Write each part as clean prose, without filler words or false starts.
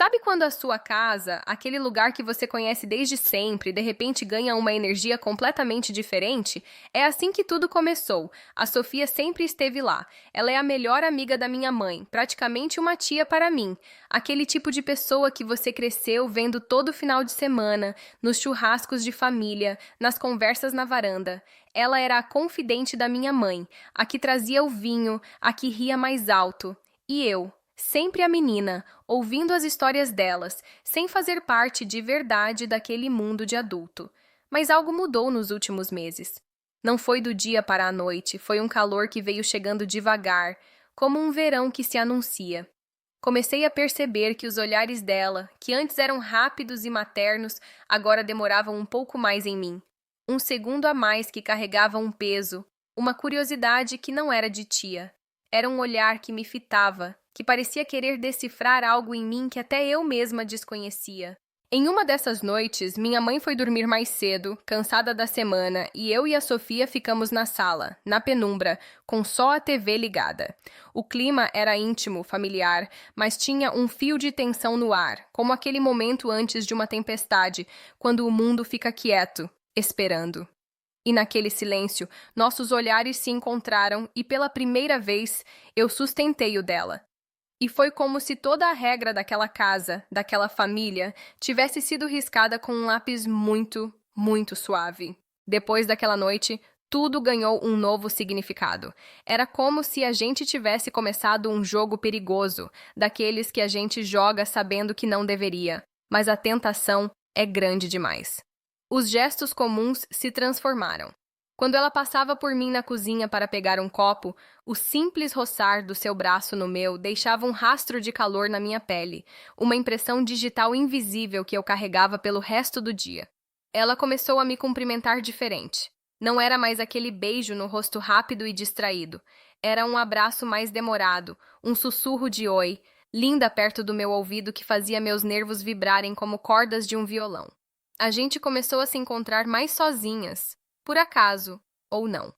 Sabe quando a sua casa, aquele lugar que você conhece desde sempre, de repente ganha uma energia completamente diferente? É assim que tudo começou. A Sofia sempre esteve lá. Ela é a melhor amiga da minha mãe, praticamente uma tia para mim. Aquele tipo de pessoa que você cresceu vendo todo final de semana, nos churrascos de família, nas conversas na varanda. Ela era a confidente da minha mãe, a que trazia o vinho, a que ria mais alto. E eu, sempre a menina, ouvindo as histórias delas, sem fazer parte de verdade daquele mundo de adulto. Mas algo mudou nos últimos meses. Não foi do dia para a noite, foi um calor que veio chegando devagar, como um verão que se anuncia. Comecei a perceber que os olhares dela, que antes eram rápidos e maternos, agora demoravam um pouco mais em mim. Um segundo a mais que carregava um peso, uma curiosidade que não era de tia. Era um olhar que me fitava, que parecia querer decifrar algo em mim que até eu mesma desconhecia. Em uma dessas noites, minha mãe foi dormir mais cedo, cansada da semana, e eu e a Sofia ficamos na sala, na penumbra, com só a TV ligada. O clima era íntimo, familiar, mas tinha um fio de tensão no ar, como aquele momento antes de uma tempestade, quando o mundo fica quieto, esperando. E naquele silêncio, nossos olhares se encontraram e pela primeira vez eu sustentei o dela. E foi como se toda a regra daquela casa, daquela família, tivesse sido riscada com um lápis muito, muito suave. Depois daquela noite, tudo ganhou um novo significado. Era como se a gente tivesse começado um jogo perigoso, daqueles que a gente joga sabendo que não deveria, mas a tentação é grande demais. Os gestos comuns se transformaram. Quando ela passava por mim na cozinha para pegar um copo, o simples roçar do seu braço no meu deixava um rastro de calor na minha pele, uma impressão digital invisível que eu carregava pelo resto do dia. Ela começou a me cumprimentar diferente. Não era mais aquele beijo no rosto rápido e distraído. Era um abraço mais demorado, um sussurro de oi, linda perto do meu ouvido que fazia meus nervos vibrarem como cordas de um violão. A gente começou a se encontrar mais sozinhas, por acaso, ou não.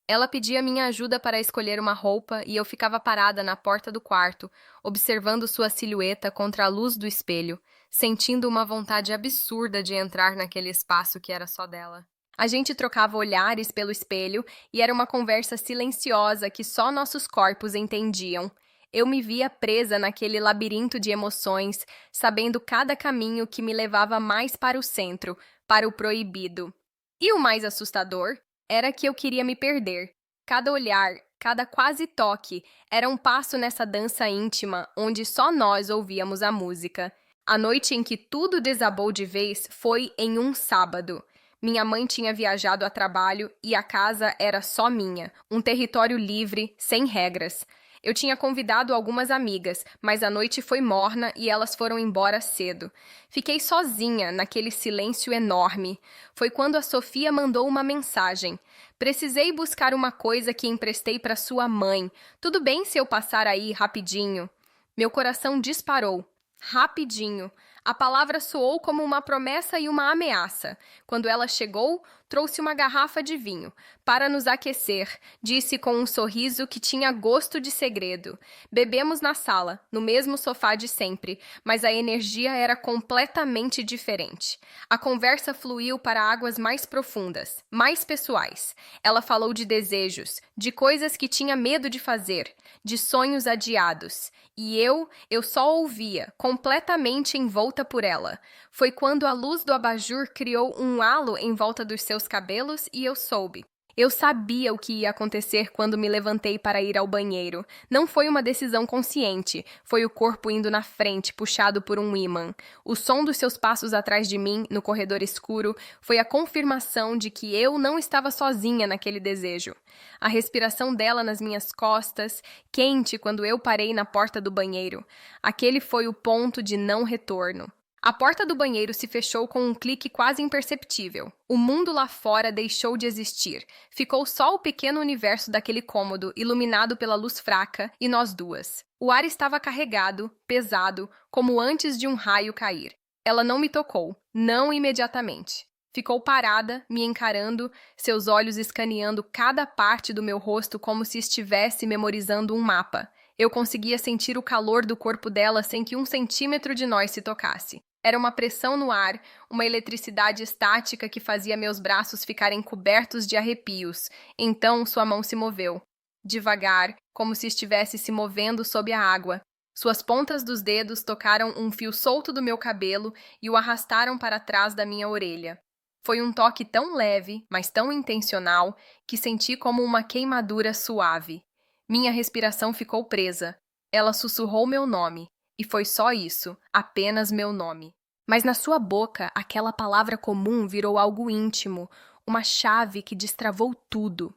Ela pedia minha ajuda para escolher uma roupa e eu ficava parada na porta do quarto, observando sua silhueta contra a luz do espelho, sentindo uma vontade absurda de entrar naquele espaço que era só dela. A gente trocava olhares pelo espelho e era uma conversa silenciosa que só nossos corpos entendiam. Eu me via presa naquele labirinto de emoções, sabendo cada caminho que me levava mais para o centro, para o proibido. E o mais assustador era que eu queria me perder. Cada olhar, cada quase toque, era um passo nessa dança íntima onde só nós ouvíamos a música. A noite em que tudo desabou de vez foi em um sábado. Minha mãe tinha viajado a trabalho e a casa era só minha, um território livre, sem regras. Eu tinha convidado algumas amigas, mas a noite foi morna e elas foram embora cedo. Fiquei sozinha naquele silêncio enorme. Foi quando a Sofia mandou uma mensagem. Precisei buscar uma coisa que emprestei para sua mãe. Tudo bem se eu passar aí rapidinho? Meu coração disparou. Rapidinho. A palavra soou como uma promessa e uma ameaça. Quando ela chegou, trouxe uma garrafa de vinho. Para nos aquecer, disse com um sorriso que tinha gosto de segredo. Bebemos na sala, no mesmo sofá de sempre, mas a energia era completamente diferente. A conversa fluiu para águas mais profundas, mais pessoais. Ela falou de desejos, de coisas que tinha medo de fazer, de sonhos adiados. E eu só ouvia, completamente envolta por ela. Foi quando a luz do abajur criou um halo em volta dos seus cabelos e eu soube. Eu sabia o que ia acontecer quando me levantei para ir ao banheiro. Não foi uma decisão consciente, foi o corpo indo na frente, puxado por um ímã. O som dos seus passos atrás de mim, no corredor escuro, foi a confirmação de que eu não estava sozinha naquele desejo. A respiração dela nas minhas costas, quente quando eu parei na porta do banheiro. Aquele foi o ponto de não retorno. A porta do banheiro se fechou com um clique quase imperceptível. O mundo lá fora deixou de existir. Ficou só o pequeno universo daquele cômodo, iluminado pela luz fraca, e nós duas. O ar estava carregado, pesado, como antes de um raio cair. Ela não me tocou, não imediatamente. Ficou parada, me encarando, seus olhos escaneando cada parte do meu rosto como se estivesse memorizando um mapa. Eu conseguia sentir o calor do corpo dela sem que 1 centímetro de nós se tocasse. Era uma pressão no ar, uma eletricidade estática que fazia meus braços ficarem cobertos de arrepios. Então sua mão se moveu. Devagar, como se estivesse se movendo sob a água. Suas pontas dos dedos tocaram um fio solto do meu cabelo e o arrastaram para trás da minha orelha. Foi um toque tão leve, mas tão intencional, que senti como uma queimadura suave. Minha respiração ficou presa. Ela sussurrou meu nome. E foi só isso, apenas meu nome. Mas na sua boca, aquela palavra comum virou algo íntimo, uma chave que destravou tudo.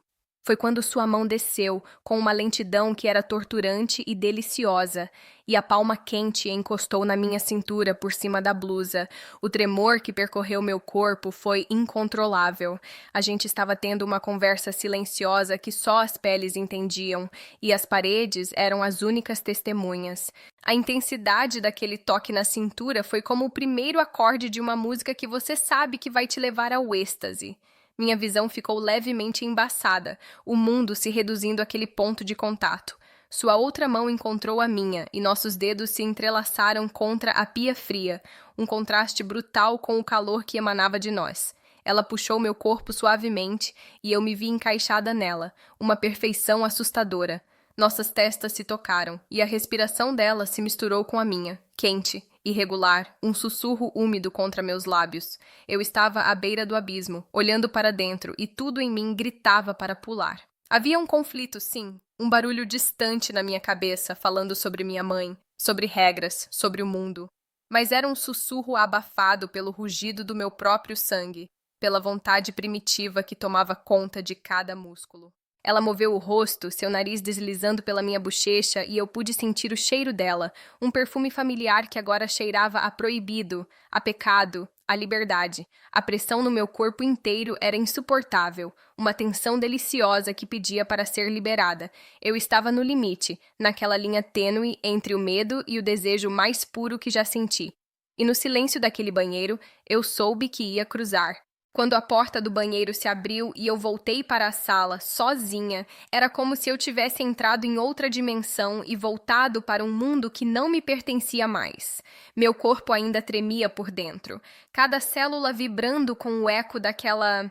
Foi quando sua mão desceu, com uma lentidão que era torturante e deliciosa, e a palma quente encostou na minha cintura por cima da blusa. O tremor que percorreu meu corpo foi incontrolável. A gente estava tendo uma conversa silenciosa que só as peles entendiam, e as paredes eram as únicas testemunhas. A intensidade daquele toque na cintura foi como o primeiro acorde de uma música que você sabe que vai te levar ao êxtase. Minha visão ficou levemente embaçada, o mundo se reduzindo àquele ponto de contato. Sua outra mão encontrou a minha e nossos dedos se entrelaçaram contra a pia fria, um contraste brutal com o calor que emanava de nós. Ela puxou meu corpo suavemente e eu me vi encaixada nela, uma perfeição assustadora. Nossas testas se tocaram e a respiração dela se misturou com a minha, quente, irregular, um sussurro úmido contra meus lábios. Eu estava à beira do abismo, olhando para dentro, e tudo em mim gritava para pular. Havia um conflito, sim, um barulho distante na minha cabeça, falando sobre minha mãe, sobre regras, sobre o mundo. Mas era um sussurro abafado pelo rugido do meu próprio sangue, pela vontade primitiva que tomava conta de cada músculo. Ela moveu o rosto, seu nariz deslizando pela minha bochecha, e eu pude sentir o cheiro dela, um perfume familiar que agora cheirava a proibido, a pecado, a liberdade. A pressão no meu corpo inteiro era insuportável, uma tensão deliciosa que pedia para ser liberada. Eu estava no limite, naquela linha tênue entre o medo e o desejo mais puro que já senti. E no silêncio daquele banheiro, eu soube que ia cruzar. Quando a porta do banheiro se abriu e eu voltei para a sala, sozinha, era como se eu tivesse entrado em outra dimensão e voltado para um mundo que não me pertencia mais. Meu corpo ainda tremia por dentro, cada célula vibrando com o eco daquela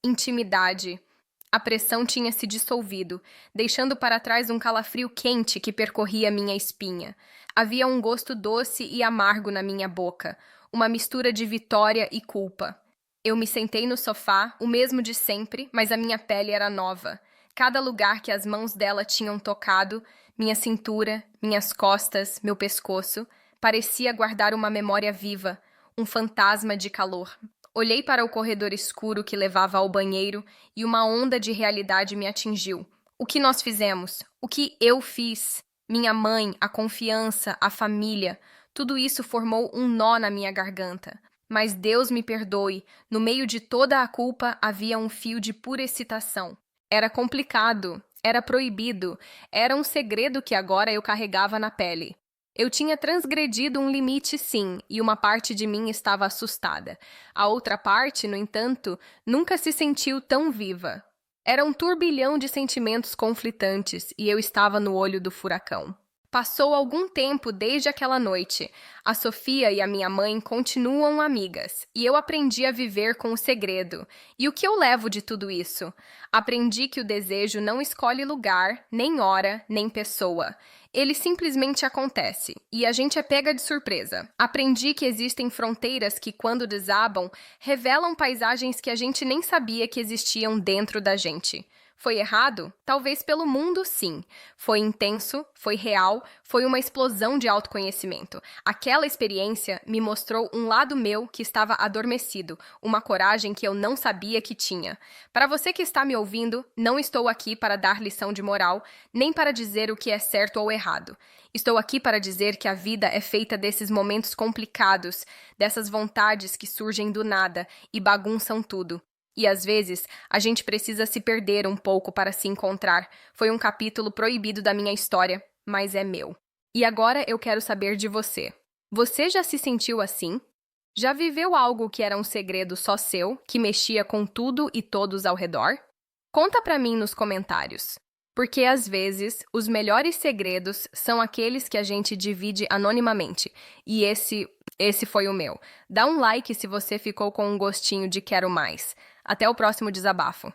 intimidade. A pressão tinha se dissolvido, deixando para trás um calafrio quente que percorria minha espinha. Havia um gosto doce e amargo na minha boca, uma mistura de vitória e culpa. Eu me sentei no sofá, o mesmo de sempre, mas a minha pele era nova. Cada lugar que as mãos dela tinham tocado, minha cintura, minhas costas, meu pescoço, parecia guardar uma memória viva, um fantasma de calor. Olhei para o corredor escuro que levava ao banheiro e uma onda de realidade me atingiu. O que nós fizemos? O que eu fiz? Minha mãe, a confiança, a família, tudo isso formou um nó na minha garganta. Mas Deus me perdoe, no meio de toda a culpa havia um fio de pura excitação. Era complicado, era proibido, era um segredo que agora eu carregava na pele. Eu tinha transgredido um limite, sim, e uma parte de mim estava assustada. A outra parte, no entanto, nunca se sentiu tão viva. Era um turbilhão de sentimentos conflitantes e eu estava no olho do furacão. Passou algum tempo desde aquela noite. A Sofia e a minha mãe continuam amigas, e eu aprendi a viver com o segredo. E o que eu levo de tudo isso? Aprendi que o desejo não escolhe lugar, nem hora, nem pessoa. Ele simplesmente acontece, e a gente é pega de surpresa. Aprendi que existem fronteiras que, quando desabam, revelam paisagens que a gente nem sabia que existiam dentro da gente. Foi errado? Talvez pelo mundo, sim. Foi intenso, foi real, foi uma explosão de autoconhecimento. Aquela experiência me mostrou um lado meu que estava adormecido, uma coragem que eu não sabia que tinha. Para você que está me ouvindo, não estou aqui para dar lição de moral, nem para dizer o que é certo ou errado. Estou aqui para dizer que a vida é feita desses momentos complicados, dessas vontades que surgem do nada e bagunçam tudo. E às vezes, a gente precisa se perder um pouco para se encontrar. Foi um capítulo proibido da minha história, mas é meu. E agora eu quero saber de você. Você já se sentiu assim? Já viveu algo que era um segredo só seu, que mexia com tudo e todos ao redor? Conta pra mim nos comentários. Porque às vezes os melhores segredos são aqueles que a gente divide anonimamente. E esse foi o meu. Dá um like se você ficou com um gostinho de quero mais. Até o próximo desabafo.